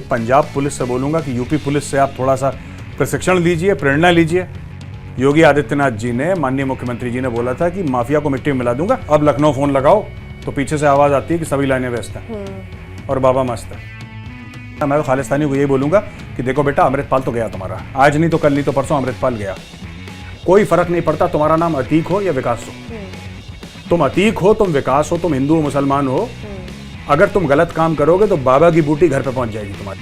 Punjab police से बोलूंगा कि यूपी पुलिस से आप थोड़ा सा प्रशिक्षण लीजिए, प्रेरणा लीजिए। योगी आदित्यनाथ जी ने, माननीय मुख्यमंत्री जी ने बोला था कि माफिया को मिट्टी में मिला दूंगा। अब लखनऊ फोन लगाओ तो पीछे से आवाज आती है कि सभी लाइनें व्यस्त हैं और बाबा मस्त है। मैं तो खालिस्तानी को यही बोलूंगा कि देखो बेटा, अमृतपाल तो गया तुम्हारा, आज नहीं तो कल नहीं तो परसों अमृतपाल गया। कोई फर्क नहीं पड़ता तुम्हारा नाम अतीक हो या विकास हो। तुम अतीक हो, तुम विकास हो, तुम हिंदू मुसलमान हो, अगर तुम गलत काम करोगे तो बाबा की बूटी घर पे पहुंच जाएगी तुम्हारी।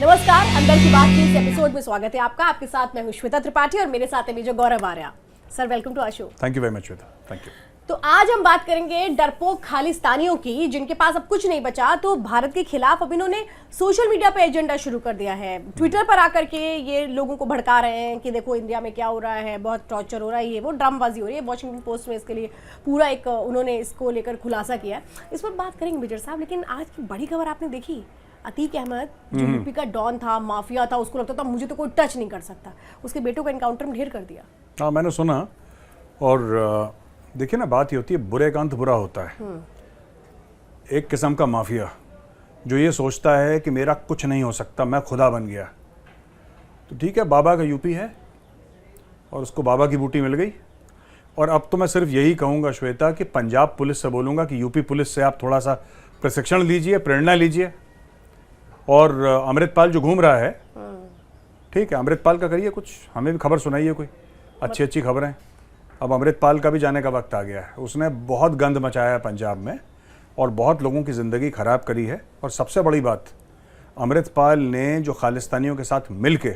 नमस्कार, अंदर की बात के इस एपिसोड में स्वागत है आपका। आपके साथ मैं हूं श्वेता त्रिपाठी और मेरे साथ है major Gaurav Arya. Sir, welcome to our show. Thank you very much Shweta, thank you. तो आज हम बात करेंगे डरपोक खालिस्तानियों की, जिनके पास अब कुछ नहीं बचा तो भारत के खिलाफ अब इन्होंने सोशल मीडिया पे एजेंडा शुरू कर दिया है। ट्विटर पर आकर के ये लोगों को भड़का रहे हैं कि देखो इंडिया में क्या हो रहा है, बहुत टॉर्चर हो रहा है, ये वो ड्रामबाजी हो रही है। वॉशिंगटन पोस्ट में इसके लिए पूरा एक उन्होंने इसको लेकर खुलासा किया है। इस पर बात करेंगे मेजर साहब, लेकिन आज की बड़ी खबर आपने देखी, अतीक अहमद जो यूपी का डॉन था, माफिया था, उसको लगता था मुझे तो कोई टच नहीं कर सकता, उसके बेटों को एनकाउंटर में ढेर कर दिया। हाँ, मैंने सुना। और देखिए ना, बात ये होती है बुरे का अंत बुरा होता है। एक किस्म का माफिया जो ये सोचता है कि मेरा कुछ नहीं हो सकता, मैं खुदा बन गया। तो ठीक है, बाबा का यूपी है और उसको बाबा की बूटी मिल गई। और अब तो मैं सिर्फ यही कहूँगा श्वेता कि पंजाब पुलिस से बोलूँगा कि यूपी पुलिस से आप थोड़ा सा प्रशिक्षण लीजिए, प्रेरणा लीजिए। और अमृतपाल जो घूम रहा है, ठीक है, अमृतपाल का करिए कुछ, हमें भी खबर सुनाइए कोई अच्छी अच्छी खबरें। अब अमृतपाल का भी जाने का वक्त आ गया है। उसने बहुत गंद मचाया है पंजाब में और बहुत लोगों की ज़िंदगी ख़राब करी है। और सबसे बड़ी बात, अमृतपाल ने जो खालिस्तानियों के साथ मिलके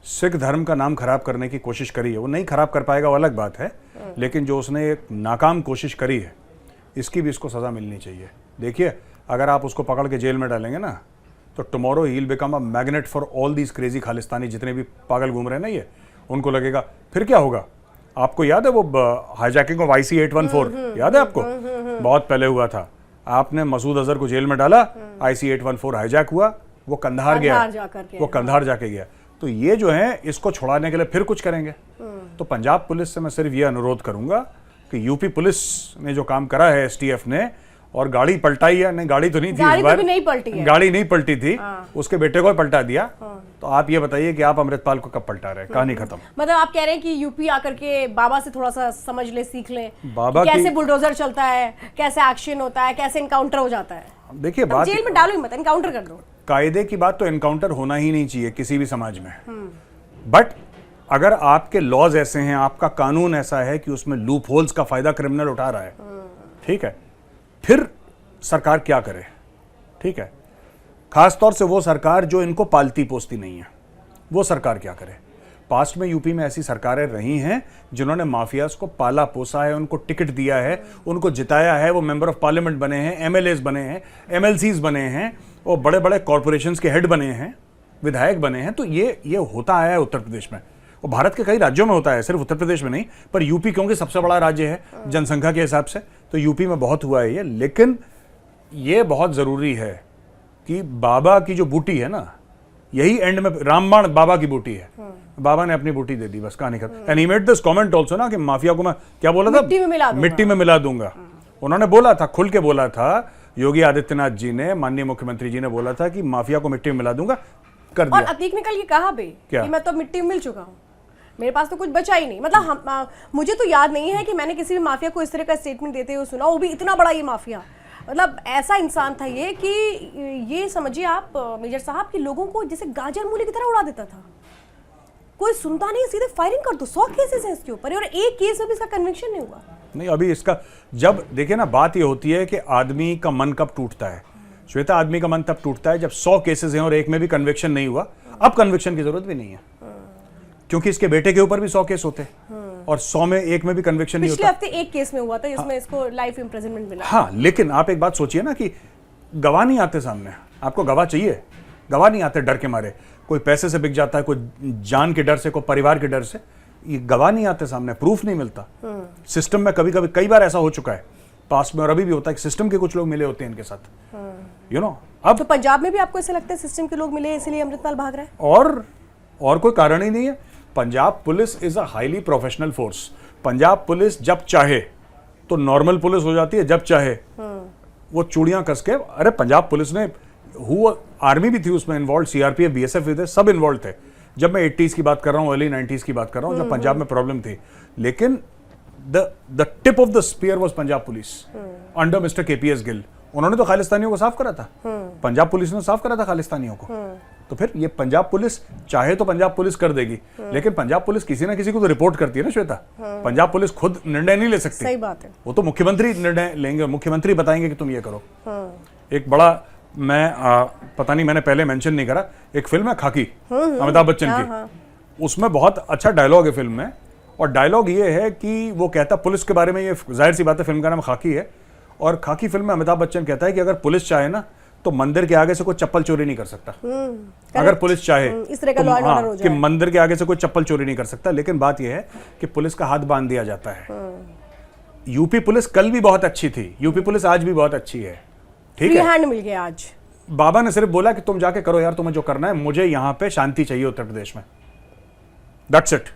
सिख धर्म का नाम खराब करने की कोशिश करी है, वो नहीं खराब कर पाएगा, वो अलग बात है, लेकिन जो उसने एक नाकाम कोशिश करी है, इसकी भी इसको सज़ा मिलनी चाहिए। देखिए, अगर आप उसको पकड़ के जेल में डालेंगे ना, तो tomorrow he will become a magnet for all these crazy Khalistani, जितने भी पागल घूम रहे हैं ना, ये उनको लगेगा फिर क्या होगा। आपको याद है वो हाईजैकिंग ऑफ IC 814, याद है आपको? बहुत पहले हुआ था। आपने मसूद अजहर को जेल में डाला, IC 814 हाईजैक हुआ, वो कंधार गया, वो कंधार जाके गया। तो ये जो है, इसको छुड़ाने के लिए फिर कुछ करेंगे। तो पंजाब पुलिस से मैं सिर्फ ये अनुरोध करूंगा कि यूपी पुलिस ने जो काम करा है, STF ने, और गाड़ी पलटाई है, नहीं गाड़ी तो नहीं थी, गाड़ी तो नहीं पलटी है, गाड़ी नहीं पलटी थी, उसके बेटे को पलटा दिया। तो आप ये बताइए कि आप अमृतपाल को कब पलटा रहे हैं? कहानी खत्म। मतलब आप कह रहे हैं कि यूपी आकर के बाबा से थोड़ा सा समझ ले, सीख ले, बाबा कैसे बुलडोजर चलता है, कैसे एक्शन होता है, कैसे एनकाउंटर हो जाता है। देखिए, बात जेल में डालो ही मत, एनकाउंटर कर दो। कायदे की बात तो एनकाउंटर होना ही नहीं चाहिए किसी भी समाज में। बट अगर आपके लॉज ऐसे हैं, आपका कानून ऐसा है कि उसमें लूप होल्स का फायदा क्रिमिनल उठा रहा है, ठीक है, फिर सरकार क्या करे? ठीक है, खासतौर से वो सरकार जो इनको पालती पोसती नहीं है, वो सरकार क्या करे? पास्ट में यूपी में ऐसी सरकारें रही हैं जिन्होंने माफियाज को पाला पोसा है, उनको टिकट दिया है, उनको जिताया है, वो मेंबर ऑफ पार्लियामेंट बने हैं, MLAs बने हैं, MLCs बने हैं, वो बड़े बड़े कॉरपोरेशंस के हेड बने हैं, विधायक बने हैं। तो ये होता आया है उत्तर प्रदेश में, और भारत के कई राज्यों में होता है, सिर्फ उत्तर प्रदेश में नहीं। पर यूपी क्योंकि सबसे बड़ा राज्य है जनसंख्या के हिसाब से, तो यूपी में बहुत हुआ है ये। लेकिन ये बहुत ज़रूरी है कि बाबा की जो बूटी है ना, यही एंड में रामबाण बाबा की बूटी है। बाबा ने अपनी बूटी दे दी, बस कहानी खत्म। And he made this comment also ना कि माफिया को मैं क्या बोला था, मिट्टी में मिला दूंगा। उन्होंने बोला था, खुल के बोला था, योगी आदित्यनाथ जी ने, माननीय मुख्यमंत्री जी ने बोला था कि माफिया को मिट्टी में मिला दूंगा, कर दिया। और अतीक ने कल ये कहा भी कि मैं तो मिट्टी में मिल चुका हूँ, मेरे पास तो कुछ बचा ही नहीं। मतलब मुझे तो याद नहीं है कि मैंने किसी भी माफिया को इस तरह का स्टेटमेंट देते हुए सुना, वो भी इतना बड़ा ये माफिया। मतलब ऐसा इंसान था ये कि ये समझिए आप मेजर साहब कि लोगों को जैसे गाजर मूली की तरह उड़ा देता था। कोई सुनता नहीं, सीधे फायरिंग कर दो। 100 केसेस हैं इसके ऊपर और एक केस में भी इसका कन्विक्शन नहीं हुआ। नहीं, अभी इसका जब देखिए ना, बात ये होती है कि आदमी का मन कब टूटता है श्वेता, आदमी का मन तब टूटता है जब 100 केसेस हैं और एक में भी कन्विक्शन नहीं हुआ। अब कन्विक्शन की जरूरत भी नहीं है, क्योंकि इसके बेटे के ऊपर भी 100 केस होते और 100 में एक में भी कन्विक्शन नहीं होता। पिछले हफ्ते एक केस में हुआ था जिसमें इसको लाइफ इम्प्रिजनमेंट मिला। हाँ, लेकिन आप एक बात सोचिए ना कि गवाह नहीं आते सामने। आपको गवाह चाहिए, गवाह नहीं आते डर के मारे। कोई पैसे से बिक जाता है, कोई जान के डर से, कोई परिवार के डर से। ये गवाह नहीं आते सामने, प्रूफ नहीं मिलता। सिस्टम में कभी कभी कई बार ऐसा हो चुका है पास्ट में, और अभी भी होता है कि सिस्टम के कुछ लोग मिले होते हैं इनके साथ, यू नो। अब तो पंजाब में भी आपको ऐसा लगता है सिस्टम के लोग मिले इसलिए अमृतपाल भाग रहा है? और कोई कारण ही नहीं है। Punjab police is a highly professional force. Punjab police जब चाहे तो नॉर्मल पुलिस हो जाती है, जब चाहे वो चूड़ियां कस के, अरे पंजाब पुलिस ने, आर्मी भी थी उसमें इन्वॉल्व, सीआरपीएफ, बीएसएफ भी थे, सब इन्वॉल्व थे। जब मैं 80s की बात कर रहा हूँ, अर्ली 90s की बात कर रहा हूँ, जब पंजाब में प्रॉब्लम थी, लेकिन the tip of the spear was Punjab police under mister KPS Gill. उन्होंने तो खालिस्तानियों को साफ करा था, पंजाब पुलिस ने साफ करा था खालिस्तानियों को। तो फिर ये पंजाब पुलिस चाहे तो पंजाब पुलिस कर देगी, लेकिन पंजाब पुलिस किसी ना किसी को तो रिपोर्ट करती है ना श्वेता। पंजाब पुलिस खुद निर्णय नहीं ले सकती, सही बात है। वो तो मुख्यमंत्री निर्णय लेंगे, मुख्यमंत्री बताएंगे कि तुम ये करो। एक बड़ा, मैं पता नहीं मैंने पहले मेंशन नहीं करा, एक फिल्म है खाकी, अमिताभ बच्चन की, उसमें बहुत अच्छा डायलॉग है फिल्म में, और डायलॉग ये है कि वो कहता है पुलिस के बारे में, ये जाहिर सी बात है फिल्म का नाम खाकी है, और खाकी फिल्म में अमिताभ बच्चन कहता है कि अगर पुलिस चाहे ना तो मंदिर के आगे से कोई चप्पल चोरी नहीं कर सकता। अगर पुलिस चाहे इस तरह का तो, लॉ एंड ऑर्डर हो कि जाए। मंदिर के आगे से कोई चप्पल चोरी नहीं कर सकता। लेकिन बात यह है कि पुलिस का हाथ बांध दिया जाता है। यूपी पुलिस कल भी बहुत अच्छी थी, यूपी पुलिस आज भी बहुत अच्छी है, ठीक फ्री है। हैंड मिल गया आज। बाबा ने सिर्फ बोला कि तुम जाके करो यार, तुम्हें जो करना है, मुझे यहाँ पे शांति चाहिए उत्तर प्रदेश में, दैट्स इट,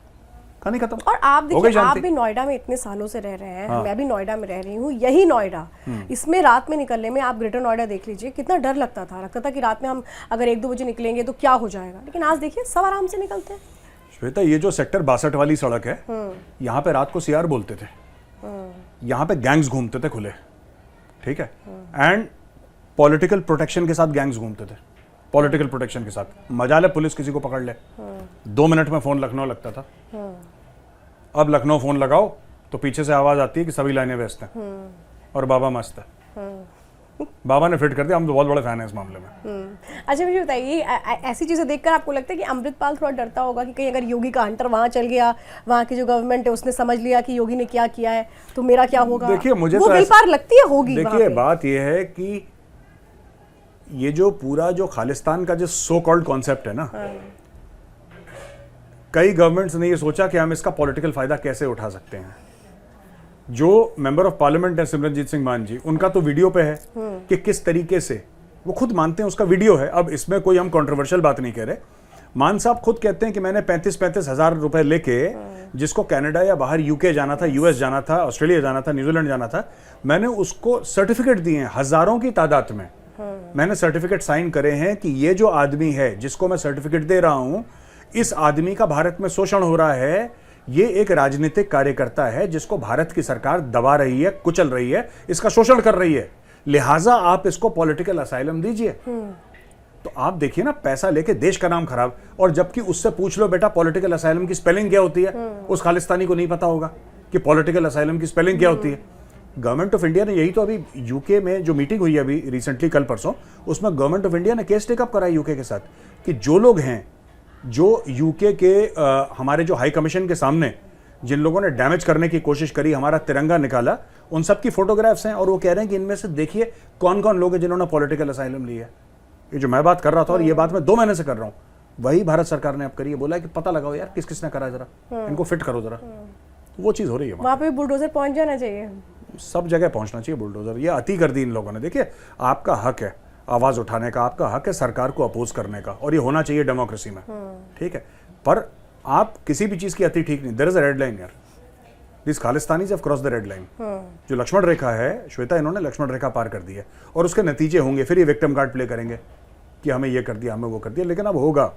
कहानी खत्म। और आप हो गई देखिए, आप शांति। भी नोएडा में इतने सालों से रह रहे हैं, मैं भी नोएडा में रह रही हूँ, यही नोएडा, इसमें रात में निकलने में, आप ग्रेटर नोएडा देख लीजिए, कितना डर लगता था कि रात में हम अगर 1-2 बजे निकलेंगे तो क्या हो जाएगा, लेकिन आज देखिए सब आराम से निकलते हैं। श्वेता, ये जो सेक्टर 62 वाली सड़क है, यहाँ पे रात को सीआर बोलते थे, यहाँ पे गैंग्स घूमते थे खुले, ठीक है, एंड पॉलिटिकल प्रोटेक्शन के साथ गैंग्स घूमते थे, पॉलिटिकल प्रोटेक्शन के साथ। मजाल है पुलिस किसी को पकड़ ले, 2 मिनट में फोन लखनऊ लगता था। अब लखनऊ फोन लगाओ तो पीछे से आवाज आती है कि सभी लाइनें व्यस्त हैं और बाबा मस्त है। बाबा ने फिट कर दिया, हम तो बहुत बड़े फैन हैं इस मामले में। अच्छा मुझे बताइए, ऐसी चीजें देखकर आपको लगता है कि अमृतपाल थोड़ा डरता होगा कि कहीं अगर योगी का हंटर वहां चल गया, वहां की जो गवर्नमेंट है उसने समझ लिया कि योगी ने क्या किया है, तो मेरा क्या होगा? देखिए, मुझे वो तो विल पावर लगती है होगी। देखिए, बात यह है कि ये जो पूरा जो खालिस्तान का जो सो कॉल्ड कॉन्सेप्ट है ना, कई गवर्नमेंट्स ने ये सोचा कि हम इसका पॉलिटिकल फायदा कैसे उठा सकते हैं। जो मेंबर ऑफ पार्लियामेंट है सिमरनजीत सिंह मान जी, उनका तो वीडियो पे है कि किस तरीके से वो खुद मानते हैं, उसका वीडियो है। अब इसमें कोई हम कंट्रोवर्शियल बात नहीं कह रहे। मान साहब खुद कहते हैं कि मैंने 35-35 हजार रुपए लेके, जिसको कनाडा या बाहर यूके जाना था, यूएस जाना था, ऑस्ट्रेलिया जाना था, न्यूजीलैंड जाना था, मैंने उसको सर्टिफिकेट दिए हैं हजारों की तादाद में। मैंने सर्टिफिकेट साइन करे हैं कि ये जो आदमी है जिसको मैं सर्टिफिकेट दे रहा हूं, इस आदमी का भारत में शोषण हो रहा है, ये एक राजनीतिक कार्यकर्ता है जिसको भारत की सरकार दबा रही है, कुचल रही है, इसका शोषण कर रही है, लिहाजा आप इसको पॉलिटिकल असाइलम दीजिए। तो आप देखिए ना, पैसा लेके देश का नाम खराब, और जबकि उससे पूछ लो बेटा पॉलिटिकल असाइलम की स्पेलिंग क्या होती है, उस खालिस्तानी को नहीं पता होगा कि पॉलिटिकल असाइलम की स्पेलिंग क्या होती है। गवर्नमेंट ऑफ इंडिया ने यही तो अभी यूके में जो मीटिंग हुई है अभी रिसेंटली, कल परसों, उसमें गवर्नमेंट ऑफ इंडिया ने केस टेकअप करा यूके के साथ कि जो लोग हैं, जो यूके के हमारे जो हाई कमीशन के सामने जिन लोगों ने डैमेज करने की कोशिश करी, हमारा तिरंगा निकाला, उन सब की फोटोग्राफ्स हैं, और वो कह रहे हैं कि इनमें से देखिए कौन कौन लोग हैं जिन्होंने पॉलिटिकल असाइलम लिया। ये जो मैं बात कर रहा था, और ये बात मैं 2 महीने से कर रहा हूँ, वही भारत सरकार ने अब करी है। बोला है कि पता लगाओ यार किस किसने करा, जरा इनको फिट करो जरा। वो चीज़ हो रही है वहाँ पे बुलडोजर पहुंच जाना चाहिए, सब जगह पहुंचना चाहिए बुलडोजर। ये अति कर दी इन लोगों ने। देखिए, आपका हक है आवाज उठाने का, आपका हक है सरकार को अपोज करने का, और ये होना चाहिए डेमोक्रेसी में, ठीक है, पर आप किसी भी चीज की अति ठीक नहीं। There is a red line यार, this Khalistanis have cross the red line. जो लक्ष्मण रेखा है श्वेता, इन्होंने लक्ष्मण रेखा पार कर दी है, और उसके नतीजे होंगे। फिर ये विक्टिम कार्ड प्ले करेंगे कि हमें ये कर दिया, हमें वो कर दिया, लेकिन अब होगा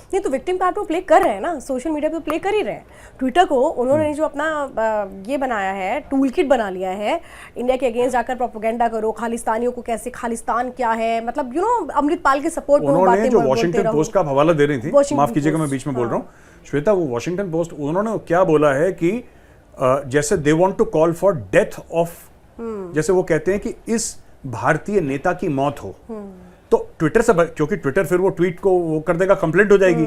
नहीं तो विक्टिम कार्ड वो प्ले कर रहे हैं ना, सोशल मीडिया पे प्ले कर ही रहे हैं। ट्विटर को उन्होंने जो अपना ये बनाया है, टूल किट बना लिया है, इंडिया के अगेंस्ट जाकर प्रोपेगेंडा करो, खालिस्तानियों को कैसे, खालिस्तान क्या है, मतलब अमृतपाल के सपोर्ट में उन्होंने जो वॉशिंगटन पोस्ट का आप हवाला दे रही थी, माफ कीजिएगा मैं बीच में बोल रहा हूँ श्वेता, वो वॉशिंगटन पोस्ट, उन्होंने क्या बोला है कि जैसे they want to call for death of, जैसे वो कहते हैं कि इस भारतीय नेता की मौत हो, तो ट्विटर से, क्योंकि ट्विटर फिर वो ट्वीट को वो कर देगा, कंप्लेंट हो जाएगी,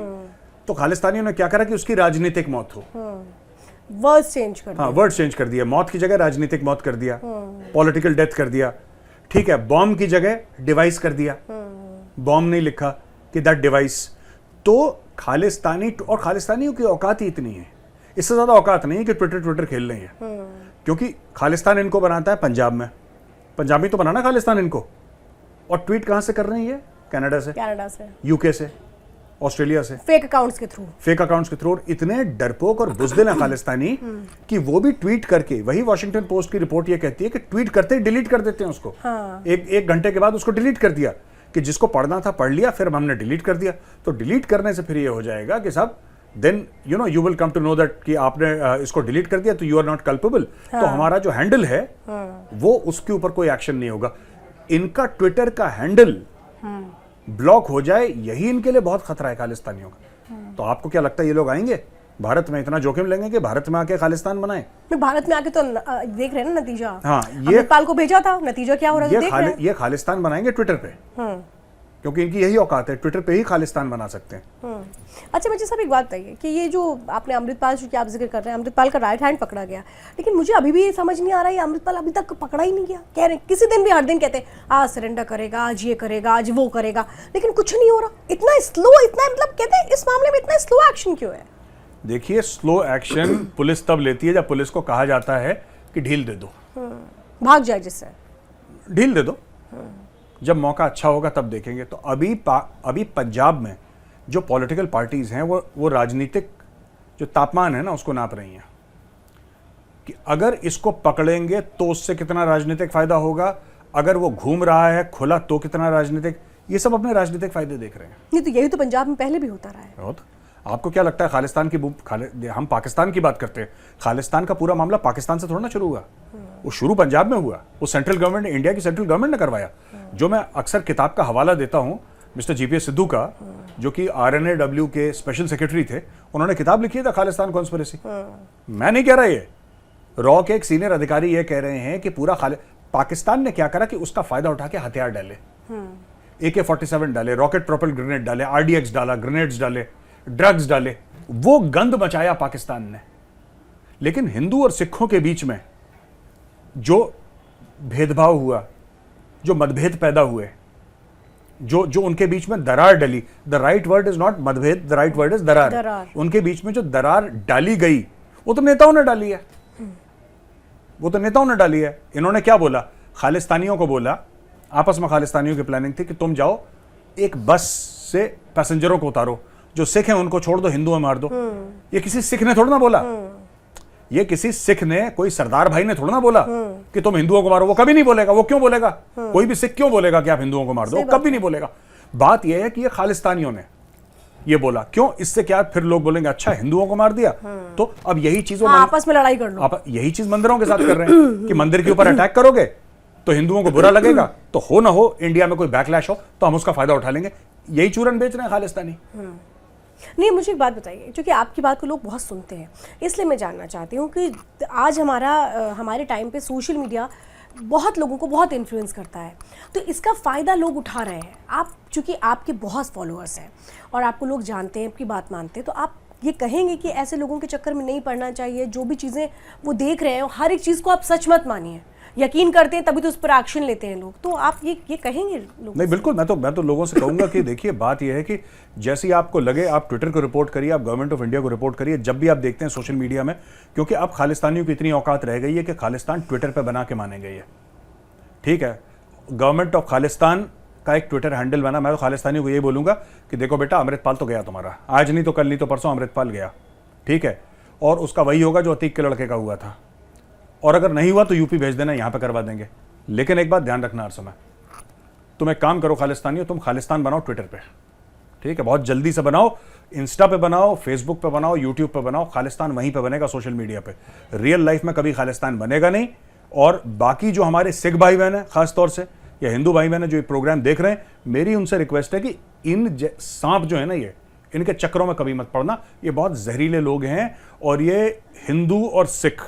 तो खालिस्तानियों ने क्या करा कि उसकी राजनीतिक मौत हो, वर्ड्स चेंज कर दिया। हाँ, वर्ड चेंज कर दिया, मौत की जगह राजनीतिक मौत कर दिया, पॉलिटिकल डेथ कर दिया, ठीक है, बॉम्ब की जगह डिवाइस कर दिया, बॉम्ब नहीं लिखा कि दैट डिवाइस। तो खालिस्तानी, और खालिस्तानियों की औकात ही इतनी है, इससे ज्यादा औकात नहीं है कि ट्विटर खेल रही है, क्योंकि खालिस्तान इनको बनाता है पंजाब में, पंजाबी तो बनाना खालिस्तान इनको, और ट्वीट कहां से कर रही है, कनाडा से, कनाडा से, यूके से, ऑस्ट्रेलिया से, फेक अकाउंट्स के थ्रू। इतने डरपोक और बुज़दिल हैं खालिस्तानी कि वो भी ट्वीट करके, वही वॉशिंगटन पोस्ट की रिपोर्ट ये कहती है कि ट्वीट करते ही डिलीट कर देते हैं उसको। हाँ। एक घंटे के बाद उसको डिलीट कर दिया कि जिसको पढ़ना था पढ़ लिया, फिर हमने डिलीट कर दिया। तो डिलीट करने से फिर ये हो जाएगा कि साहब then you will come to know that कि आपने इसको डिलीट कर दिया तो यू आर नॉट कल्पेबल। तो हमारा जो हैंडल है वो उसके ऊपर कोई एक्शन नहीं होगा। इनका ट्विटर का हैंडल ब्लॉक हो जाए, यही इनके लिए बहुत खतरा है खालिस्तानियों का। तो आपको क्या लगता है ये लोग आएंगे भारत में, इतना जोखिम लेंगे कि भारत में आके खालिस्तान बनाए? भारत में आके तो देख रहे हैं ना नतीजा। हाँ, ये अमृतपाल को भेजा था, नतीजा क्या हो रहा है ये खालिस्तान बनाएंगे ट्विटर पे, क्योंकि इनकी यही औकात है, ट्विटर पे ही खालिस्तान बना सकते हैं। अच्छा बच्चे साहब, एक बात बताइए कि ये जो आपने अमृतपाल जो आप जिक्र कर रहे हैं, अमृतपाल का राइट हैंड पकड़ा गया, लेकिन मुझे अभी भी ये समझ नहीं आ रहा है अमृतपाल अभी तक पकड़ा ही नहीं गया। कह रहे किसी दिन भी, हर दिन कहते हैं आज सरेंडर करेगा, आज ये करेगा, आज वो करेगा, लेकिन कुछ नहीं हो रहा। इतना स्लो, इतना मतलब कहते हैं इस मामले में इतना स्लो एक्शन क्यों है? देखिए, स्लो एक्शन पुलिस तब लेती है जब पुलिस को कहा जाता है कि ढील दे दो, भाग जाए जिससे, ढील दे दो। जब मौका अच्छा होगा तब देखेंगे। तो अभी पंजाब में जो पॉलिटिकल पार्टीज हैं वो राजनीतिक जो तापमान है ना उसको नाप रही हैं कि अगर इसको पकड़ेंगे तो उससे कितना राजनीतिक फायदा होगा, अगर वो घूम रहा है खुला तो कितना राजनीतिक, ये सब अपने राजनीतिक फायदे देख रहे हैं। नहीं तो यही तो पंजाब में पहले भी होता रहा है। बहुत। आपको क्या लगता है खालिस्तान की हम पाकिस्तान की बात करते हैं, खालिस्तान का पूरा मामला पाकिस्तान से थोड़ा ना शुरू हुआ, वो शुरू पंजाब में हुआ। वो सेंट्रल गवर्नमेंट ने, इंडिया की सेंट्रल गवर्नमेंट ने करवाया। जो मैं अक्सर किताब का हवाला देता हूं मिस्टर जीपीएस सिद्धू का, जो कि आरएनएडब्ल्यू के स्पेशल सेक्रेटरी थे, उन्होंने किताब लिखी था खालिस्तान कॉन्स्पिरेसी। मैं नहीं कह रहा, ये रॉ के एक सीनियर अधिकारी ये कह रहे हैं कि पूरा पाकिस्तान ने क्या करा कि उसका फायदा उठा के हथियार डाले, AK-47 डाले, रॉकेट प्रोपेल ग्रेनेड डाले, RDX डाला, ग्रेनेड्स डाले, ड्रग्स डाले, वो गंद मचाया पाकिस्तान ने। लेकिन हिंदू और सिखों के बीच में जो भेदभाव हुआ, जो मतभेद पैदा हुए, जो उनके बीच में दरार डली, the right word is not मतभेद, द राइट वर्ड इज दरार। उनके बीच में जो दरार डाली गई वो तो नेताओं ने डाली है, वो तो नेताओं ने डाली है। इन्होंने क्या बोला, खालिस्तानियों को बोला, आपस में खालिस्तानियों की प्लानिंग थी कि तुम जाओ एक बस से पैसेंजरों को उतारो, जो सिख हैं उनको छोड़ दो, हिंदुओं मार दो। ये किसी सिख ने थोड़ा ना बोला, ये किसी सिख ने, कोई सरदार भाई ने थोड़ा ना बोला कि तुम हिंदुओं को मारो। वो कभी नहीं बोलेगा। वो क्यों बोलेगा? कोई भी सिख क्यों बोलेगा कि आप हिंदुओं को मार दो? कभी नहीं बोलेगा। बात यह है कि ये खालिस्तानियों ने ये बोला। क्यों? इससे क्या फिर लोग बोलेंगे अच्छा हिंदुओं को मार दिया, तो अब यही चीज आपस में लड़ाई कर लो। आप यही चीज मंदिरों के साथ कर रहे हैं कि मंदिर के ऊपर अटैक करोगे तो हिंदुओं को बुरा लगेगा, तो हो ना हो इंडिया में कोई बैकलैश हो तो हम उसका फायदा उठा लेंगे। यही चूरन बेच रहे हैं खालिस्तानी। नहीं, मुझे एक बात बताइए, क्योंकि आपकी बात को लोग बहुत सुनते हैं, इसलिए मैं जानना चाहती हूँ कि आज हमारे टाइम पे सोशल मीडिया बहुत लोगों को बहुत इन्फ्लुएंस करता है, तो इसका फ़ायदा लोग उठा रहे हैं। आप चूँकि आपके बहुत फॉलोअर्स हैं और आपको लोग जानते हैं, आपकी बात मानते हैं, तो आप ये कहेंगे कि ऐसे लोगों के चक्कर में नहीं पड़ना चाहिए। जो भी चीज़ें वो देख रहे हैं, हर एक चीज़ को आप सच मत मानिए, यकीन करते हैं तभी तो उस पर एक्शन लेते हैं लोग। तो आप ये कहेंगे लोग? नहीं, बिल्कुल। मैं तो लोगों से कहूंगा कि देखिए, बात यह है कि जैसी आपको लगे आप ट्विटर को रिपोर्ट करिए, आप गवर्नमेंट ऑफ इंडिया को रिपोर्ट करिए जब भी आप देखते हैं सोशल मीडिया में, क्योंकि अब खालिस्तानियों की इतनी औकात रह गई है कि खालिस्तान ट्विटर पर बना के माने गई है। ठीक है, गवर्नमेंट ऑफ खालिस्तान का एक ट्विटर हैंडल बना। मैं तो खालिस्तानियों को यही बोलूंगा कि देखो बेटा, अमृतपाल तो गया तुम्हारा, आज नहीं तो कल नहीं तो परसों अमृतपाल गया, ठीक है, और उसका वही होगा जो अतीक के लड़के का हुआ था, और अगर नहीं हुआ तो यूपी भेज देना, यहां पे करवा देंगे। लेकिन एक बात ध्यान रखना हर समय, तुम एक काम करो खालिस्तानियों, तुम खालिस्तान बनाओ ट्विटर पे, ठीक है, बहुत जल्दी से बनाओ, इंस्टा पे बनाओ, फेसबुक पे बनाओ, यूट्यूब पे बनाओ, खालिस्तान वहीं पे बनेगा, सोशल मीडिया पे। रियल लाइफ में कभी खालिस्तान बनेगा नहीं। और बाकी जो हमारे सिख भाई बहन है खास तौर से, या हिंदू भाई बहन है जो ये प्रोग्राम देख रहे हैं, मेरी उनसे रिक्वेस्ट है कि इन सांप जो है ना, ये इनके चक्करों में कभी मत पड़ना। ये बहुत जहरीले लोग हैं और ये हिंदू और सिख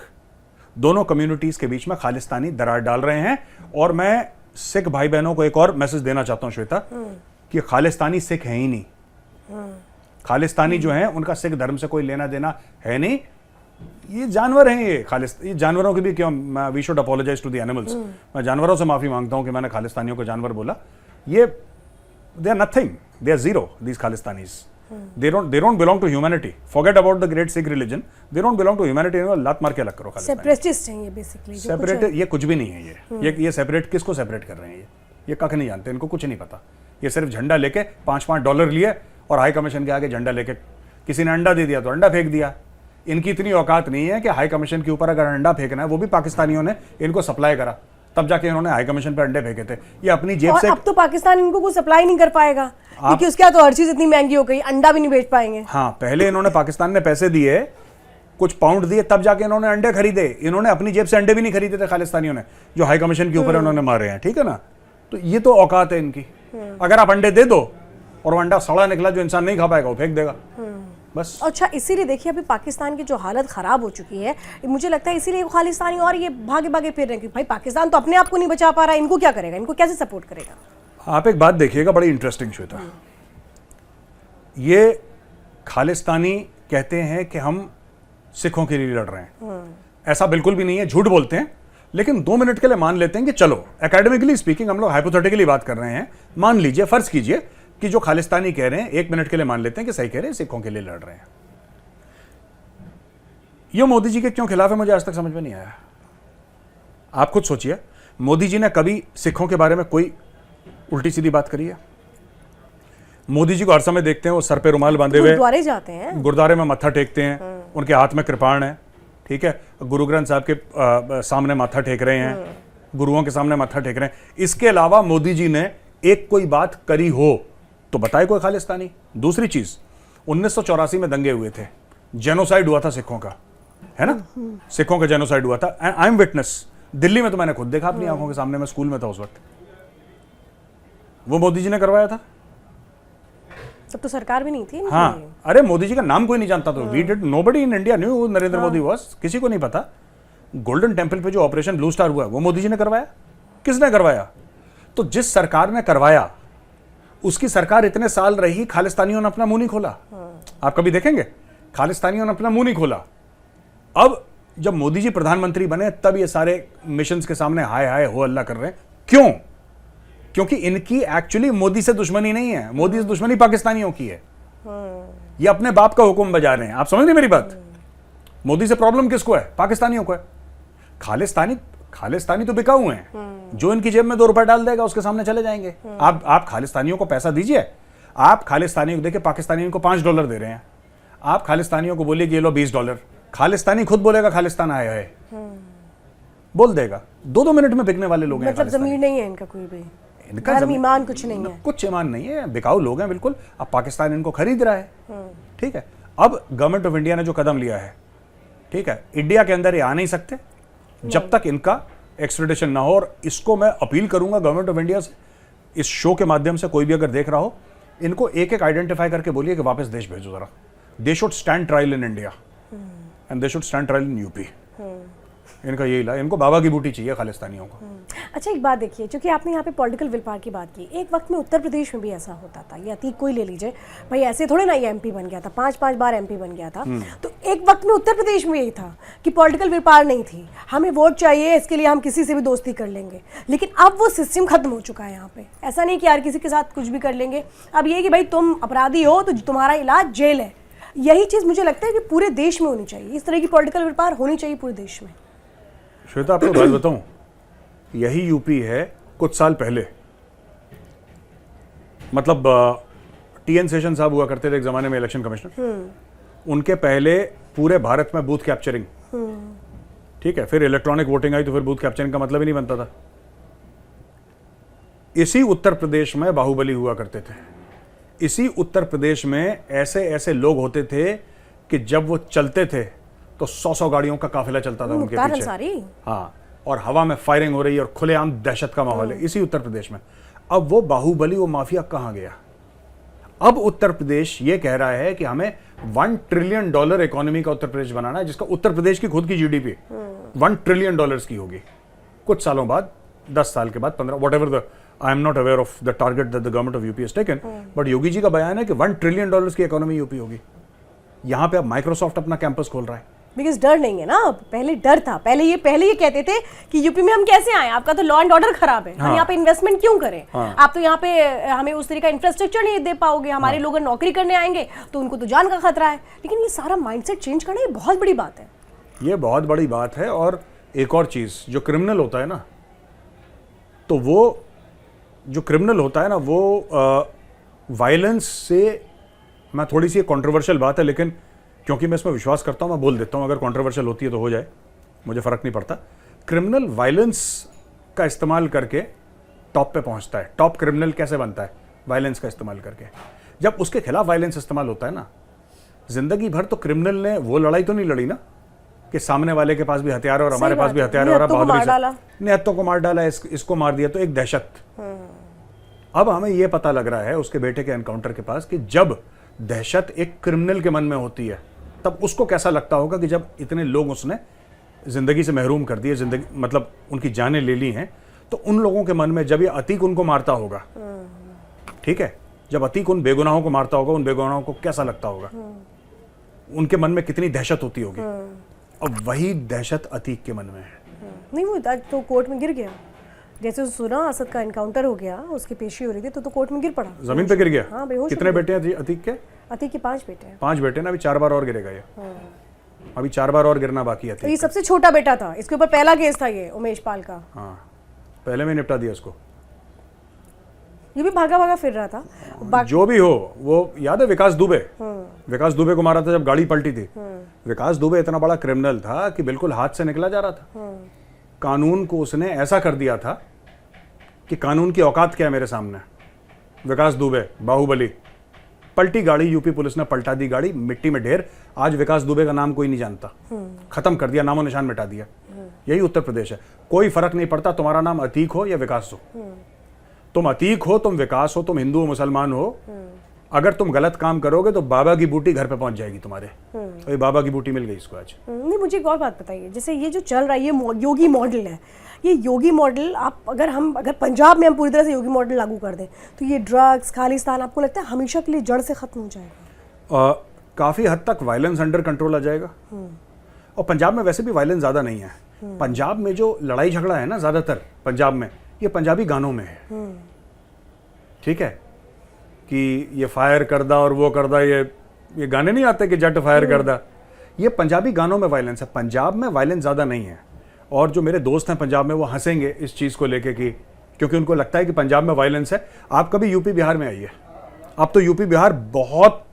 दोनों कम्युनिटीज के बीच में खालिस्तानी दरार डाल रहे हैं। और मैं सिख भाई बहनों को एक और मैसेज देना चाहता हूं श्वेता, कि खालिस्तानी सिख है ही नहीं। खालिस्तानी जो है उनका सिख धर्म से कोई लेना देना है नहीं। ये जानवर हैं, ये जानवरों के भी क्यों, we should apologise to the animals. मैं जानवरों से माफी मांगता हूं कि मैंने खालिस्तानियों को जानवर बोला। ये they are nothing, they are zero, these Khalistanis. They don't belong to humanity. Forget about the great Sikh religion. They don't belong to humanity. लात मार के अलग करो खालिस्तानी। सेपरेटिस्ट हैं ये बेसिकली। सेपरेट ये कुछ भी नहीं है। ये सेपरेट किसको सेपरेट कर रहे हैं? ये कख नहीं जानते, इनको कुछ नहीं पता। ये सिर्फ झंडा लेके $5 लिए और हाई कमीशन के आगे झंडा लेके किसी ने अंडा दे दिया तो अंडा फेंक दिया। इनकी इतनी औकात नहीं है कि हाई कमीशन के ऊपर अगर अंडा फेंकना है, वो भी पाकिस्तानियों ने इनको सप्लाई करा, तब जाके इन्होंने हाई कमीशन पर अंडे फेंके थे। ये अपनी जेब और से। अब तो पाकिस्तान इनको कुछ सप्लाई नहीं कर पाएगा क्योंकि उसके बाद तो हर चीज इतनी महंगी हो गई, अंडा भी नहीं बेच पाएंगे। हाँ, पहले इन्होंने, पाकिस्तान ने पैसे दिए, कुछ पाउंड दिए, तब जाके इन्होंने अंडे खरीदे। इन्होंने अपनी जेब से अंडे भी नहीं खरीदे थे खालिस्तानियों ने, जो हाई कमीशन के ऊपर इन्होंने मारे हैं। ठीक है ना, तो ये तो औकात है इनकी। अगर आप अंडे दे दो और वो अंडा सड़ा निकला जो इंसान नहीं खा पाएगा, वो फेंक देगा बस। अच्छा, इसीलिए देखिए अभी पाकिस्तान की जो हालत खराब हो चुकी है, मुझे लगता है इसीलिए वो खालिस्तानी और ये भागे भागे फिर रहे हैं कि भाई पाकिस्तान तो अपने आप को नहीं बचा पा रहा है, इनको क्या करेगा, इनको कैसे सपोर्ट करेगा। आप एक बात देखिएगा, बड़ी इंटरेस्टिंग श्वेता, ये खालिस्तानी कहते हैं कि हम सिखों के लिए लड़ रहे हैं। ऐसा बिल्कुल भी नहीं है, झूठ बोलते हैं। लेकिन 2 मिनट के लिए मान लेते हैं कि चलो, एकेडमिकली स्पीकिंग, हम लोग हाइपोथेटिकली बात कर रहे हैं, मान लीजिए, फर्ज कीजिए कि जो खालिस्तानी कह रहे हैं, 1 मिनट के लिए मान लेते हैं कि सही कह रहे हैं, सिखों के लिए लड़ रहे हैं। ये मोदी जी के क्यों खिलाफ है, मुझे आज तक समझ में नहीं आया। आप खुद सोचिए, मोदी जी ने कभी सिखों के बारे में कोई उल्टी सीधी बात करी है? मोदी जी को हर समय देखते हैं वो सर पे रुमाल बांधे हुए गुरुद्वारे जाते हैं, गुरुद्वारे में मत्था टेकते हैं, उनके हाथ में कृपाण है। ठीक है, गुरु ग्रंथ साहब के सामने माथा टेक रहे हैं, गुरुओं के सामने माथा टेक रहे हैं। इसके अलावा मोदी जी ने एक कोई बात करी हो तो बताए कोई खालिस्तानी? दूसरी चीज, 1984 में दंगे हुए थे, जेनोसाइड हुआ था सिखों का, है ना, सिखों का जेनोसाइड हुआ था। आई एम विटनेस, दिल्ली में तो मैंने खुद देखा अपनी आंखों के सामने, मैं स्कूल में था उस वक्त। वो मोदी जी ने करवाया था। तब तो सरकार भी नहीं थी। हाँ, अरे मोदी जी का नाम कोई नहीं जानता था। We did, nobody in India knew Narendra Modi was, किसी को नहीं पता। गोल्डन टेंपल पे जो ऑपरेशन ब्लू स्टार हुआ वो मोदी जी ने करवाया। किसने करवाया? तो जिस सरकार ने करवाया उसकी सरकार इतने साल रही, खालिस्तानियों ने अपना मुंह नहीं खोला। आप कभी देखेंगे खालिस्तानियों ने अपना मुंह नहीं खोला। अब जब मोदी जी प्रधानमंत्री बने तब ये सारे मिशंस के सामने हाय हाय हो अल्लाह कर रहे हैं। क्यों? क्योंकि इनकी एक्चुअली मोदी से दुश्मनी नहीं है, मोदी से दुश्मनी पाकिस्तानियों की है। ये अपने बाप का हुक्म बजा रहे हैं। आप समझ रहे मेरी बात? मोदी से प्रॉब्लम किसको है? पाकिस्तानियों को है। खालिस्तानी तो बिकाऊ हैं, जो इनकी जेब में 2 रुपए डाल देगा उसके सामने चले जाएंगे। आप खालिस्तानियों को पैसा दीजिए, आप खालिस्तानियों को देखिए, पाकिस्तानियों को $5 दे रहे हैं, आप खालिस्तानियों को बोलिए कि ये लो $20, खालिस्तानी खुद बोलेगा खालिस्तान आया है, बोल देगा। 2-2 मिनट में बिकने वाले लोग हैं। मतलब जमीन नहीं है इनका कोई भी, इनका ईमान कुछ नहीं है, कुछ ईमान नहीं है, बिकाऊ लोग हैं बिल्कुल। अब पाकिस्तान इनको खरीद रहा है। ठीक है, अब गवर्नमेंट ऑफ इंडिया ने जो कदम लिया है, ठीक है, इंडिया के अंदर ये आ नहीं सकते जब तक इनका एक्सट्रेडिशन ना हो। और इसको मैं अपील करूंगा गवर्नमेंट ऑफ इंडिया से, इस शो के माध्यम से कोई भी अगर देख रहा हो, इनको एक एक आइडेंटिफाई करके बोलिए कि वापस देश भेजो जरा। They should stand trial in India and they should stand trial in UP. इनका यही इलाज, इनको बाबा की बूटी चाहिए खालिस्तानियों को। अच्छा, एक बात देखिए, क्योंकि आपने यहाँ पे पॉलिटिकल विल पावर की बात की, एक वक्त में उत्तर प्रदेश में भी ऐसा होता था। ये अतीक कोई ले लीजिए भाई, ऐसे थोड़े ना ये MP बन गया था, 5-5 बार MP बन गया था। तो एक वक्त में उत्तर प्रदेश में यही था कि पॉलिटिकल विल पावर नहीं थी, हमें वोट चाहिए, इसके लिए हम किसी से भी दोस्ती कर लेंगे। लेकिन अब वो सिस्टम खत्म हो चुका है यहाँ पे। ऐसा नहीं कि यार किसी के साथ कुछ भी कर लेंगे, अब ये कि भाई तुम अपराधी हो तो तुम्हारा इलाज जेल है। यही चीज़ मुझे लगता है कि पूरे देश में होनी चाहिए, इस तरह की पॉलिटिकल विल पावर होनी चाहिए पूरे देश में। श्वेता, आपको बात बताऊं, यही यूपी है कुछ साल पहले, मतलब TN सेशन साहब हुआ करते थे एक जमाने में इलेक्शन कमिश्नर, उनके पहले पूरे भारत में बूथ कैप्चरिंग, ठीक है, फिर इलेक्ट्रॉनिक वोटिंग आई तो फिर बूथ कैप्चरिंग का मतलब ही नहीं बनता था। इसी उत्तर प्रदेश में बाहुबली हुआ करते थे। इसी उत्तर प्रदेश में ऐसे ऐसे लोग होते थे कि जब वो चलते थे तो 100-100 गाड़ियों का काफिला चलता था उनके पीछे। हाँ, और हवा में फायरिंग हो रही है और खुलेआम दहशत का माहौल है इसी उत्तर प्रदेश में। अब वो बाहुबली, वो माफिया कहां गया? अब उत्तर प्रदेश ये कह रहा है कि हमें $1 ट्रिलियन इकोनॉमी का उत्तर प्रदेश बनाना है, जिसका उत्तर प्रदेश की खुद की GDP $1 ट्रिलियन की होगी कुछ सालों बाद, 10 साल के बाद, 15, whatever the, I am not aware of the target that the government of UP has taken, but Yogi ji का बयान है कि $1 ट्रिलियन की इकोनॉमी यूपी होगी। यहां पे अब माइक्रोसॉफ्ट अपना कैंपस खोल रहा है। बिकॉज डर नहीं है ना, पहले डर था। पहले ये कहते थे कि यूपी में हम कैसे आए, आपका तो लॉ एंड ऑर्डर खराब है, हम यहाँ पे इन्वेस्टमेंट क्यों करें, आप तो यहाँ पे हमें उस तरह का इंफ्रास्ट्रक्चर नहीं दे पाओगे, हमारे लोग नौकरी करने आएंगे तो उनको तो जान का खतरा है। लेकिन ये सारा माइंडसेट चेंज करना, ये बहुत बड़ी बात है। ये बहुत बड़ी बात है। और एक और चीज, जो क्रिमिनल होता है ना, तो वो जो क्रिमिनल होता है ना, वो वायलेंस से मैं थोड़ी सी कंट्रोवर्शियल बात है, लेकिन क्योंकि मैं इसमें विश्वास करता हूं मैं बोल देता हूं, अगर कंट्रोवर्शियल होती है तो हो जाए, मुझे फर्क नहीं पड़ता। क्रिमिनल वायलेंस का इस्तेमाल करके टॉप पे पहुंचता है। टॉप क्रिमिनल कैसे बनता है? वायलेंस का इस्तेमाल करके। जब उसके खिलाफ वायलेंस इस्तेमाल होता है ना, जिंदगी भर तो क्रिमिनल ने वो लड़ाई तो नहीं लड़ी ना कि सामने वाले के पास भी हथियार है और हमारे पास भी हथियार है और बहादुरी से निहत्तों को मार डाला, इसको मार दिया, तो एक दहशत। अब हमें यह पता लग रहा है उसके बेटे के एनकाउंटर के पास कि जब दहशत एक क्रिमिनल के मन में होती है तब उसको कैसा लगता होगा कि जब इतने लोग उसने जिंदगी से महरूम कर दिए, जिंदगी मतलब उनकी जानें ले ली हैं, तो उन लोगों के मन में जब ये अतीक उनको मारता होगा, ठीक है, जब अतीक उन बेगुनाहों को मारता होगा, उन बेगुनाहों को कैसा लगता होगा, उनके मन में कितनी दहशत होती होगी। अब वही दहशत अतीक के मन में है। नहीं, वो आज तो कोर्ट में गिर गया, जैसे सुना असद का एनकाउंटर हो गया, उसकी पेशी हो रही थी तो कोर्ट में गिर पड़ा, जमीन पे गिर गया। हाँ, बेहोश। कितने बेटे हैं अतीक के? अतीक के 5 बेटे हैं। 5 बेटे ना, अभी 4 बार और गिरेगा ये। अभी 4 बार और गिरना बाकी है। तो ये सबसे छोटा बेटा था, इसके ऊपर पहला केस था ये उमेश पाल का। हाँ, पहले में निपटा दिया इसको। ये भी भागा भागा फिर रहा था। जो भी हो, वो याद है विकास दुबे? विकास दुबे को मारा था जब गाड़ी पलटी थी। विकास दुबे इतना बड़ा क्रिमिनल था कि बिल्कुल हाथ से निकला जा रहा था। कानून को उसने ऐसा कर दिया था कि कानून की औकात क्या है मेरे सामने। विकास दुबे, बाहुबली, पलटी गाड़ी, यूपी पुलिस ने पलटा दी गाड़ी, मिट्टी में ढेर। आज विकास दुबे का नाम कोई नहीं जानता, खत्म कर दिया, नामो निशान मिटा दिया। यही उत्तर प्रदेश है। कोई फर्क नहीं पड़ता तुम्हारा नाम अतीक हो या विकास हो। तुम अतीक हो, तुम विकास हो, तुम हिंदू हो, मुसलमान हो, अगर तुम गलत काम करोगे तो बाबा की बूटी घर पे पहुंच जाएगी तुम्हारे। तो ये बाबा की बूटी मिल गई इसको आज। नहीं, मुझे एक और बात बताइए, जैसे ये जो चल रहा है ये योगी मॉडल है, ये योगी मॉडल आप अगर पंजाब में हम पूरी तरह से योगी मॉडल लागू कर दें तो ये ड्रग्स, खालिस्तान, आपको लगता है हमेशा के लिए जड़ से खत्म हो जाएगा? काफी हद तक वायलेंस अंडर कंट्रोल आ जाएगा। और पंजाब में वैसे भी वायलेंस ज्यादा नहीं है। पंजाब में जो लड़ाई झगड़ा है ना ज्यादातर पंजाब में, ये पंजाबी गानों में है। ठीक है, कि ये फायर कर दा और वो कर दा, ये गाने नहीं आते कि जट फायर कर दा, ये पंजाबी गानों में वायलेंस है। पंजाब में वायलेंस ज़्यादा नहीं है। और जो मेरे दोस्त हैं पंजाब में वो हंसेंगे इस चीज़ को लेके कि क्योंकि उनको लगता है कि पंजाब में वायलेंस है। आप कभी यूपी बिहार में आइए, अब तो यूपी बिहार बहुत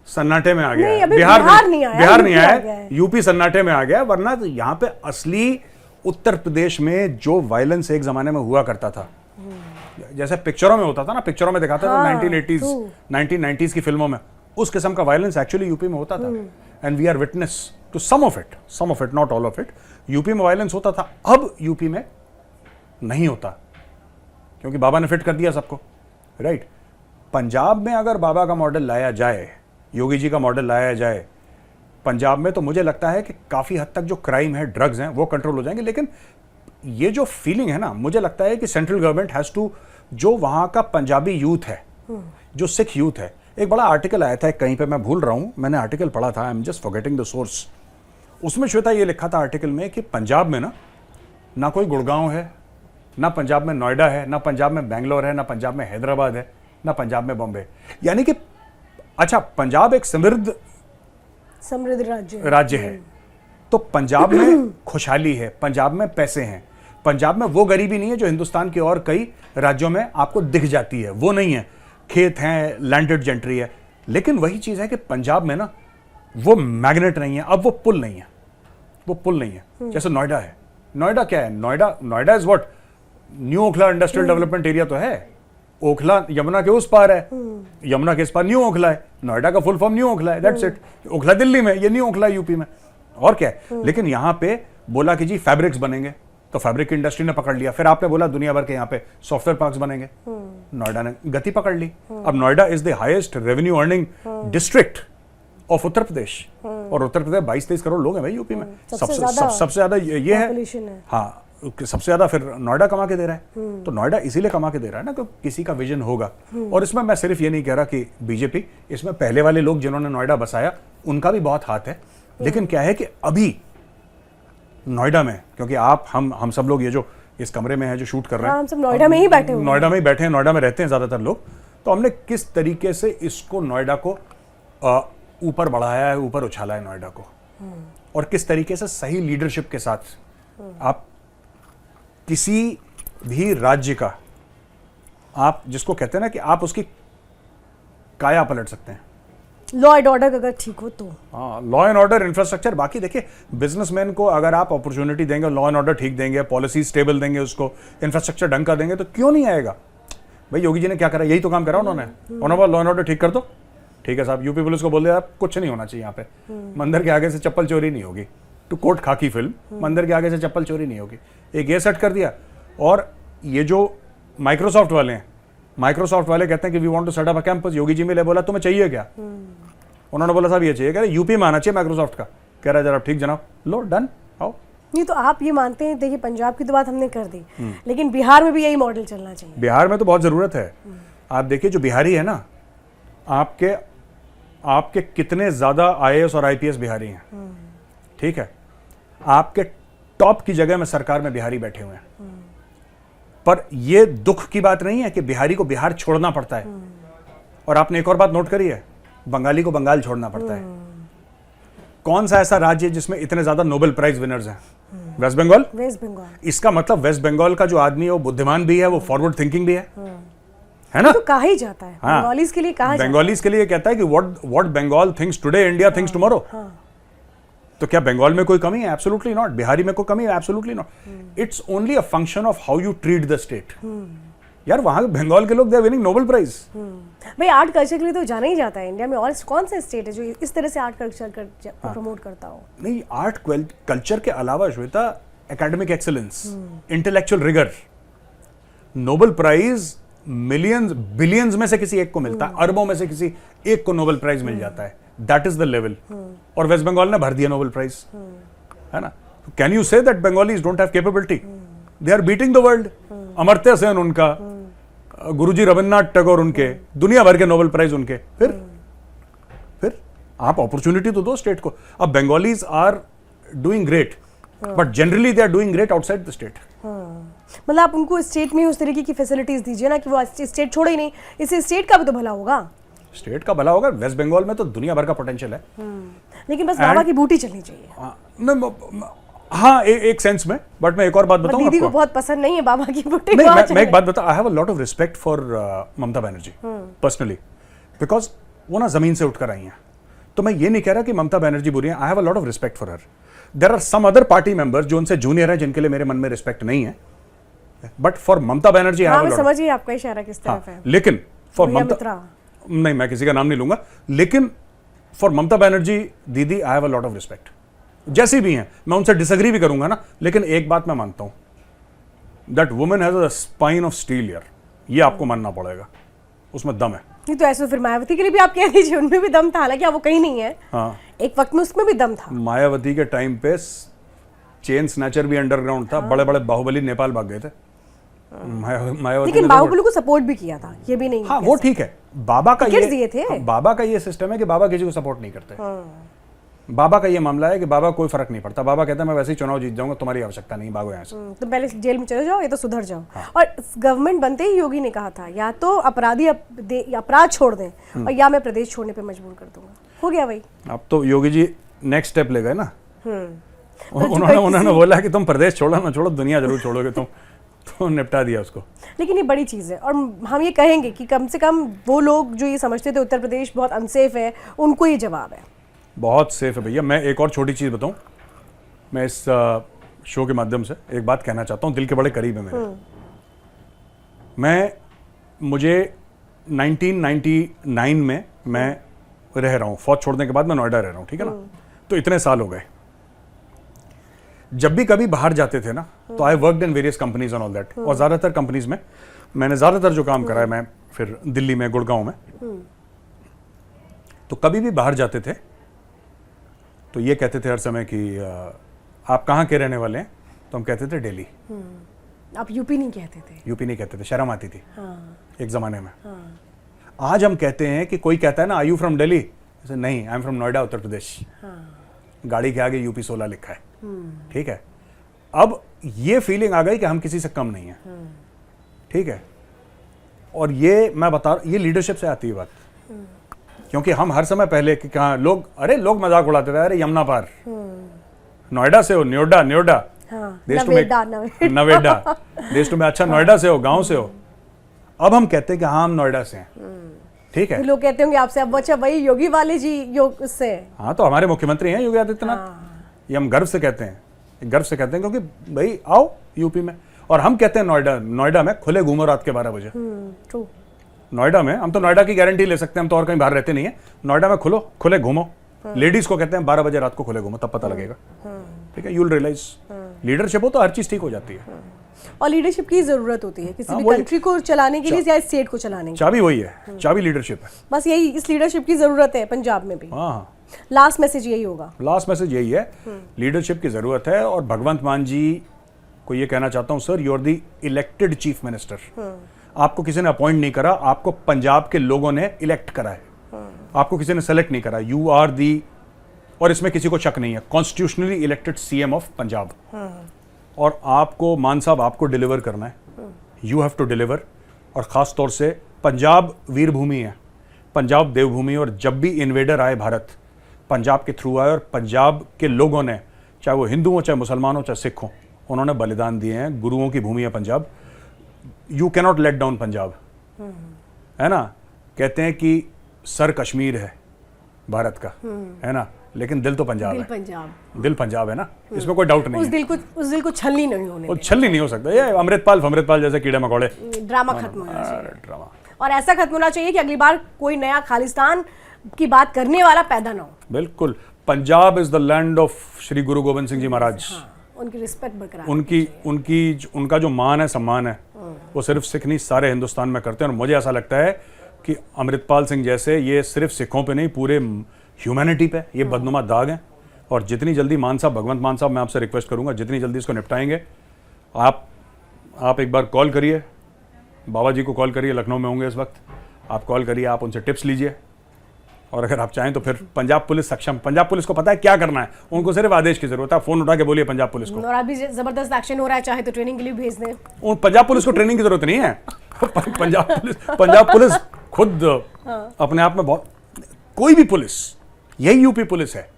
सन्नाटे में आ गया है। बिहार नहीं आया, यूपी सन्नाटे में आ गया। वरना तो यहाँ पे असली उत्तर प्रदेश में जो वायलेंस एक जमाने में हुआ करता था, जैसे पिक्चरों में होता था ना, पिक्चरों में दिखाता था 1980s 1990s की फिल्मों में, उस किस्म का वायलेंस एक्चुअली यूपी में होता था। And we are witness to some of it, not all of it. UP में वायलेंस होता था, अब यूपी में नहीं होता क्योंकि बाबा ने फिट कर दिया सबको, राइट। पंजाब में अगर बाबा का मॉडल लाया जाए, योगी जी का मॉडल लाया जाए पंजाब में, तो मुझे लगता है कि काफी हद तक जो क्राइम है, ड्रग्स हैं, वो कंट्रोल हो जाएंगे। लेकिन ये जो फीलिंग है ना, मुझे लगता है कि सेंट्रल गवर्नमेंट हैज टू, जो वहां का पंजाबी यूथ है, जो सिख यूथ है, एक बड़ा आर्टिकल आया था कहीं पे, मैं भूल रहा हूं, मैंने आर्टिकल पढ़ा था, I am just forgetting the source. उसमें श्वेता ये लिखा था आर्टिकल में कि पंजाब में ना कोई गुड़गांव है, ना पंजाब में नोएडा है, ना पंजाब में बेंगलोर है, ना पंजाब में हैदराबाद है, ना पंजाब में बॉम्बे। यानी कि अच्छा, पंजाब एक समृद्ध राज्य है, तो पंजाब में खुशहाली है, पंजाब में पैसे हैं, पंजाब में वो गरीबी नहीं है जो हिंदुस्तान के और कई राज्यों में आपको दिख जाती है, वो नहीं है। खेत हैं, लैंडेड जेंट्री है। लेकिन वही चीज है कि पंजाब में ना वो मैग्नेट नहीं है, अब वो पुल नहीं है, वो पुल नहीं है। जैसे नोएडा है, नोएडा क्या है, Noida is what, new Okhla industrial development area तो है। ओखला यमुना के उस पार है, यमुना के इस पार न्यू ओखला है। नोएडा का फुल फॉर्म न्यू ओखला है, दैट्स इट। ओखला दिल्ली में, ये न्यू ओखला यूपी में, और क्या है। लेकिन यहाँ पे बोला कि जी फैब्रिक्स बनेंगे, तो फैब्रिक की इंडस्ट्री ने पकड़ लिया। फिर आपने बोला दुनिया भर के यहाँ पे सॉफ्टवेयर पार्क्स बनेंगे, नोएडा ने गति पकड़ ली। अब Noida is the highest revenue earning district of Uttar Pradesh, और उत्तर प्रदेश 22-23 करोड़ लोग हैं भाई यूपी में। सबसे ज्यादा ये है, हाँ, सबसे ज्यादा फिर नोएडा कमा के दे रहा है। तो नोएडा इसीलिए कमा के दे रहा है ना कि किसी का विजन होगा। और इसमें मैं सिर्फ ये नहीं कह रहा कि बीजेपी, इसमें पहले वाले लोग जिन्होंने नोएडा बसाया उनका भी बहुत हाथ है। लेकिन क्या है कि अभी नोएडा में, क्योंकि आप हम सब लोग ये जो इस कमरे में है जो शूट कर रहे हैं, हम सब नोएडा में ही बैठे हैं, नोएडा में ही बैठे हैं, नोएडा में रहते हैं ज्यादातर लोग। तो हमने किस तरीके से इसको, नोएडा को ऊपर बढ़ाया है, ऊपर उछाला है नोएडा को, और किस तरीके से सही लीडरशिप के साथ आप किसी भी राज्य का, आप जिसको कहते हैं ना कि आप उसकी काया पलट सकते हैं। लॉ एंड ऑर्डर अगर ठीक हो तो। हाँ, लॉ एंड ऑर्डर, इंफ्रास्ट्रक्चर। बाकी देखिए, बिजनेसमैन को अगर आप अपॉर्चुनिटी देंगे, लॉ एंड ऑर्डर ठीक देंगे, पॉलिसी स्टेबल देंगे, उसको इंफ्रास्ट्रक्चर ढंग का देंगे, तो क्यों नहीं आएगा भाई। योगी जी ने क्या करा, यही तो काम करा उन्होंने। उन्होंने लॉ एंड ऑर्डर ठीक कर दो, ठीक है साहब। यूपी पुलिस को बोल दिया आप कुछ नहीं होना चाहिए यहाँ पे, मंदिर के आगे से चप्पल चोरी नहीं होगी। टू कोट खाकी फिल्म, मंदिर के आगे से चप्पल चोरी नहीं होगी। एक ये सेट कर दिया। और ये जो माइक्रोसॉफ्ट वाले हैं, माइक्रोसॉफ्ट वाले कहते हैं कि we want to set up a campus. Yogi ji मिले, बोला तुम्हें चाहिए क्या? उन्होंने बोला साहब ये चाहिए। कह रहे यूपी में आना चाहिए माइक्रोसॉफ्ट का। कह रहा है जनाब ठीक जनाब, लो डन, आओ। नहीं तो आप ये मानते हैं, देखिए पंजाब की तो बात हमने कर दी, लेकिन बिहार में भी यही मॉडल चलना चाहिए। बिहार में तो बहुत जरूरत है। आप देखिए जो बिहारी है ना, आपके कितने ज्यादा आईएएस और आईपीएस बिहारी हैं, ठीक है। आपके टॉप की जगह में सरकार में बिहारी बैठे हुए हैं। पर यह दुख की बात नहीं है कि बिहारी को बिहार छोड़ना पड़ता है। और आपने एक और बात नोट करी है, बंगाली को बंगाल छोड़ना पड़ता है। कौन सा ऐसा राज्य है जिसमें इतने ज्यादा नोबेल प्राइज विनर्स हैं? वेस्ट बंगाल। वेस्ट बंगाल। इसका मतलब वेस्ट बंगाल का जो आदमी है वो बुद्धिमान भी है, वो फॉरवर्ड थिंकिंग भी है ना? तो कहा ही जाता है, हाँ, बंगालीज के लिए कहा जाता है। बंगालीज के लिए कहता है कि what Bengal thinks today, India thinks tomorrow. तो क्या बंगाल में कोई कमी है? Absolutely not. बिहारी में कोई कमी है? Absolutely not. It's only a function of how you treat the state. यार वहां बंगाल के लोग they are winning Nobel prize. भाई आर्ट कल्चर के लिए तो जाना ही जाता है इंडिया में। और कौन सा स्टेट है जो इस तरह से आर्ट कल्चर को प्रमोट करता हो? नहीं, आर्ट कल्चर के अलावा Shweta, academic excellence, intellectual rigour, Nobel prize millions billions में से किसी एक को मिलता है, अरबों में से किसी एक को नोबेल प्राइज मिल जाता है। That is the level. और वेस्ट बंगाल ने भर दिया नोबेल प्राइज, है ना? Can you say that Bengalis don't have capability? They are beating the world. Amartya Sen उनका, गुरुजी रविन्द्रनाथ टैगोर उनके, दुनिया भर के नोबेल प्राइज उनके। फिर आप अपॉर्चुनिटी तो दो स्टेट को। अब Bengalis are doing great, but generally they are doing great outside the state. मतलब आप उनको स्टेट में उस तरीके की फैसिलिटीज दीजिए ना कि वो स्टेट छोड़े ही नहीं, इससे स्टेट का भी तो भला होगा। स्टेट का भला होगा। वेस्ट बंगाल में तो दुनिया भर का पोटेंशियल है, लेकिन बस बाबा की बूटी चलनी चाहिए। हाँ, एक सेंस में। बट मैं एक और बात बताऊं दीदी आपको। को बहुत पसंद नहीं है बाबा की बूटी। नहीं, मैं एक बात बता, I have a lot of respect for Mamata Banerjee personally, because वो ना जमीन से उठकर आई हैं। तो मैं ये नहीं कह रहा कि ममता बनर्जी बुरी है। I have a lot of respect for her. There are some other party members जो उनसे जूनियर हैं, जिनके लिए मेरे मन में रिस्पेक्ट नहीं है। But for Mamata Banerjee I have a lot. समझिए आपका इशारा किस तरफ है। लेकिन फॉर ममता, नहीं मैं किसी का नाम नहीं लूंगा, लेकिन फॉर ममता बनर्जी दीदी आई have a lot of respect. जैसी भी हैं, मैं उनसे डिसएग्री भी करूंगा ना, लेकिन एक बात मैं मानता हूं, that woman has a spine of steel. यार ये आपको मानना पड़ेगा, उसमें दम है। नहीं तो ऐसे फिर मायावती के लिए भी आप कह दीजिए, उनमें भी दम था। हालांकि वो कहीं नहीं है, हाँ, एक वक्त में उसमें भी दम था। मायावती के टाइम पे चेन स्नैचर भी अंडरग्राउंड था। बड़े बड़े बाहुबली नेपाल भाग गए थे। मायावती, लेकिन बाहुबली को सपोर्ट भी किया था, ये भी नहीं। हाँ वो ठीक है। बाबा का ये दिए थे। बाबा का ये सिस्टम है कि बाबा किसी को सपोर्ट नहीं करते। बाबा का ये मामला है कि बाबा कोई फर्क नहीं पड़ता। बाबा कहता है मैं वैसे ही चुनाव जीत जाऊंगा, तुम्हारी आवश्यकता नहीं, भागो यहाँ से। तो पहले जेल में चले जाओ या तो सुधर जाओ। और गवर्नमेंट बनते ही योगी ने कहा था या तो अपराधी अपराध छोड़ दें और या मैं प्रदेश छोड़ने पे मजबूर कर दूंगा। हो गया भाई। अब तो योगी जी नेक्स्ट स्टेप ले गए ना। उन्होंने बोला कि तुम प्रदेश छोड़ो ना छोड़ो, दुनिया जरूर छोड़ोगे तुम। तो निपटा दिया उसको। लेकिन ये बड़ी चीज़ है और हम ये कहेंगे कि कम से कम वो लोग जो ये समझते थे उत्तर प्रदेश बहुत अनसेफ है, उनको ये जवाब है। बहुत सेफ है भैया। मैं एक और छोटी चीज़ बताऊं, मैं इस शो के माध्यम से एक बात कहना चाहता हूं, दिल के बड़े करीब है मेरे। मुझे 1999 में मैं रह रहा हूं, फौज छोड़ने के बाद मैं नोएडा रह रहा हूं, ठीक है ना। तो इतने साल हो गए। जब भी कभी बाहर जाते थे ना, तो I worked in various companies and all that. और ज्यादातर कंपनीज में मैंने ज्यादातर जो काम करा है, मैं फिर दिल्ली में, गुड़गांव में। तो कभी भी बाहर जाते थे तो ये कहते थे हर समय कि आप कहाँ के रहने वाले हैं? तो हम कहते थे दिल्ली। आप यूपी नहीं कहते थे? यूपी नहीं कहते थे, शर्म आती थी एक जमाने में। आज हम कहते हैं कि कोई कहता है ना, आर यू फ्रॉम दिल्ली? नहीं, I am from Noida, Uttar Pradesh. गाड़ी के आगे यूपी 16 लिखा है, ठीक है। अब ये फीलिंग आ गई कि हम किसी से कम नहीं है, ठीक है। और ये मैं बता रहा, ये लीडरशिप से आती है बात। क्योंकि हम हर समय पहले कि कहाँ लोग मजाक उड़ाते थे, अरे यमुना पार, नोएडा से हो, नोएडा देश नवेदा देश तुम्हें अच्छा, नोएडा से हो, गांव से हो। अब हम कहते हैं कि हाँ हम नोएडा से हैं। ठीक है। लोग कहते होंगे आपसे अब अच्छा वही योगी वाले जी योग उससे। हाँ, तो हमारे मुख्यमंत्री हैं योगी आदित्यनाथ। ये हम गर्व से कहते हैं क्योंकि भाई आओ यूपी में। और हम कहते हैं नोएडा में खुले घूमो रात के 12 बजे। ट्रू। नोएडा में हम तो नोएडा की गारंटी ले सकते हैं, हम तो और कहीं बाहर रहते नहीं है। नोएडा में खुले घूमो। लेडीज को कहते हैं 12 बजे रात को खुले घूमो, तब पता लगेगा। ठीक है, यूल रियलाइज लीडरशिप हो तो हर चीज ठीक हो जाती है। और लीडरशिप की जरूरत होती है किसी भी कंट्री को चलाने के लिए या स्टेट को चलाने के लिए। चाबी वही है, चाबी लीडरशिप है। बस यही, इस लीडरशिप की जरूरत है पंजाब में भी। हाँ, लास्ट मैसेज यही होगा। लास्ट मैसेज यही है, लीडरशिप की जरूरत है। और भगवंत मान जी को ये कहना चाहता हूं, sir you are the elected chief minister. आपको किसी ने अपॉइंट नहीं करा, आपको पंजाब के लोगों ने इलेक्ट करा है। आपको किसी ने सेलेक्ट नहीं करा। यू आर दी, और इसमें किसी को शक नहीं है, constitutionally elected CM of Punjab. और आपको मान साहब आपको डिलीवर करना है। You have to deliver. और खास तौर से पंजाब वीर भूमि है, पंजाब देवभूमि। और जब भी इन्वेडर आए भारत, पंजाब के थ्रू आए। और पंजाब के लोगों ने, चाहे वो हिंदू हो, चाहे मुसलमान हो, चाहे सिख हो, उन्होंने बलिदान दिए हैं। गुरुओं की भूमि है Punjab. You cannot let down Punjab, है ना। कहते हैं कि सर कश्मीर है भारत का, है ना, लेकिन दिल तो पंजाब है। दिल पंजाब है ना, इसमें कोई डाउट नहीं है। उस दिल को छलनी नहीं होने देना। छलनी नहीं हो सकता। ये अमृतपाल जैसे कीड़े मकोड़े ड्रामा खत्म होना चाहिए। ड्रामा। और ऐसा खत्म होना चाहिए कि अगली बार कोई नया खालिस्तान की बात करने वाला पैदा ना हो। बिल्कुल। Punjab is the land of Shri गुरु गोविंद सिंह जी महाराज। उनकी रिस्पेक्ट बरकरार, उनका जो मान है, सम्मान है, वो सिर्फ सिख नहीं सारे हिंदुस्तान में करते हैं। और मुझे ऐसा लगता है कि अमृतपाल सिंह जैसे, ये सिर्फ सिखों पे नहीं, पूरे ह्यूमैनिटी पे ये बदनुमा दाग हैं। और जितनी जल्दी भगवंत मान साहब, मैं आपसे रिक्वेस्ट करूंगा, जितनी जल्दी इसको निपटाएंगे। आप एक बार कॉल करिए, बाबा जी को कॉल करिए, लखनऊ में होंगे इस वक्त। आप कॉल करिए, आप उनसे टिप्स लीजिए। और अगर आप चाहें तो फिर पंजाब पुलिस सक्षम, पंजाब पुलिस को पता है क्या करना है, उनको सिर्फ आदेश की जरूरत है। फोन उठा के बोलिए पंजाब पुलिस को। और अभी जबरदस्त एक्शन हो रहा है, चाहे तो ट्रेनिंग के लिए भेज दें। पंजाब पुलिस को ट्रेनिंग की जरूरत नहीं है। पंजाब पुलिस खुद अपने आप में बहुत, कोई भी पुलिस, यही यूपी पुलिस है।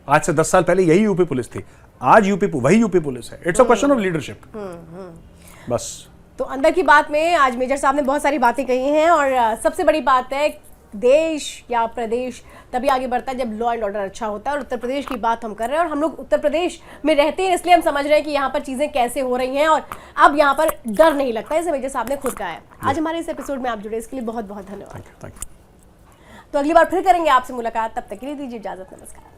आज से 10 साल पहले यही यूपी पुलिस थी, आज वही यूपी पुलिस है। It's a question of leadership, बस। तो अंदर की बात में आज मेजर साहब ने बहुत सारी बातें कही हैं। और सबसे बड़ी बात है, देश या प्रदेश तभी आगे बढ़ता है जब लॉ एंड ऑर्डर अच्छा होता है। और उत्तर प्रदेश की बात हम कर रहे हैं, और हम लोग उत्तर प्रदेश में रहते हैं, इसलिए हम समझ रहे हैं कि यहाँ पर चीजें कैसे हो रही हैं। और अब यहाँ पर डर नहीं लगता है, इसे मेजर साहब ने खुद कहा है। आज हमारे इस एपिसोड में आप जुड़े, इसके लिए बहुत बहुत धन्यवाद। Thank you. तो अगली बार फिर करेंगे आपसे मुलाकात, तब तक के लिए दीजिए इजाजत। नमस्कार।